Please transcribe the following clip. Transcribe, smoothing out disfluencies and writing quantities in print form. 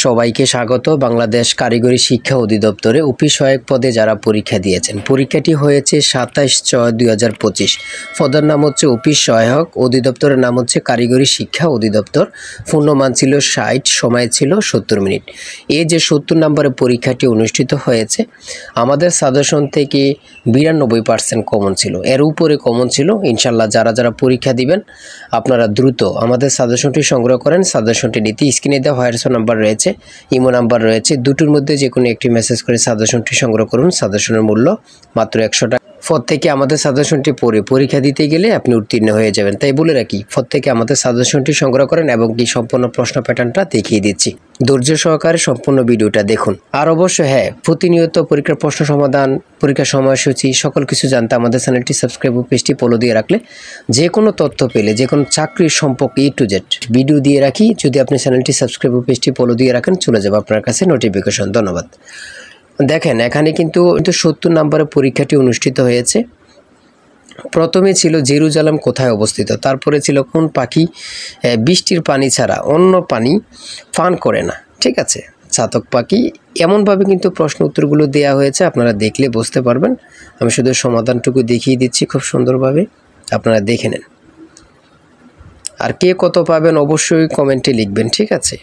সবাইকে স্বাগত। বাংলাদেশ কারিগরি শিক্ষা অধিদপ্তরে অফিস সহায়ক পদে যারা পরীক্ষা দিয়েছেন, পরীক্ষাটি হয়েছে 27/6/2025। পদের নাম হচ্ছে অফিস সহায়ক, অধিদপ্তরের নাম হচ্ছে কারিগরি শিক্ষা অধিদপ্তর। পূর্ণমান ছিল 60, সময় ছিল 70 মিনিট। এই যে 70 নম্বরের পরীক্ষাটি অনুষ্ঠিত হয়েছে, আমাদের সাজেশন থেকে 92% কমন ছিল, এর উপরে কমন ছিল। ইনশাল্লাহ যারা যারা পরীক্ষা দিবেন আপনারা দ্রুত আমাদের সাজেশনটি সংগ্রহ করেন। সাজেশনটি নিতে স্ক্রিনে দেওয়া হোয়াটসঅ্যাপ নাম্বার রয়েছে, ইমো নাম্বার রয়েছে, দুটোর মধ্যে যে কোনো একটি মেসেজ করে সাজেশনটি সংগ্রহ করুন। সাজেশনের মূল্য মাত্র 100 টাকা। পদ থেকে আমাদের সাজেশনটি পড়ে পরীক্ষা দিতে গেলে আপনি উত্তীর্ণ হয়ে যাবেন। তাই বলে রাখি, পদ থেকে আমাদের সাজেশনটি সংগ্রহ করেন এবং কি সম্পূর্ণ প্রশ্ন প্যাটার্নটা দেখিয়ে দিচ্ছি। ধৈর্য সহকারে সম্পূর্ণ ভিডিওটা দেখুন। আর অবশ্যই প্রতিনিয়ত পরীক্ষার প্রশ্ন সমাধান, পরীক্ষার সময়সূচি সকল কিছু জানতে আমাদের চ্যানেলটি সাবস্ক্রাইব ও পেজটি ফলো দিয়ে রাখলে যে কোনো তথ্য পেলে, যে কোনো চাকরির সম্পর্কে A to Z ভিডিও দিয়ে রাখি। যদি আপনি চ্যানেলটি সাবস্ক্রাইব ও পেজটি ফলো দিয়ে রাখেন, চলে যাবে আপনার কাছে নোটিফিকেশন। ধন্যবাদ। দেখেন, এখানে কিন্তু 70 নম্বরের পরীক্ষাটি অনুষ্ঠিত হয়েছে। প্রথমে ছিল জেরুজালেম কোথায় অবস্থিত, তারপরে ছিল কোন পাখি বৃষ্টির পানি ছাড়া অন্য পানি পান করে না। ঠিক আছে, চাতক পাখি। এমনভাবে কিন্তু প্রশ্ন উত্তরগুলো দেওয়া হয়েছে, আপনারা দেখলে বুঝতে পারবেন। আমি শুধু সমাধানটুকু দেখিয়ে দিচ্ছি খুব সুন্দরভাবে, আপনারা দেখে নেন। আর কে কত পাবেন অবশ্যই কমেন্টে লিখবেন, ঠিক আছে।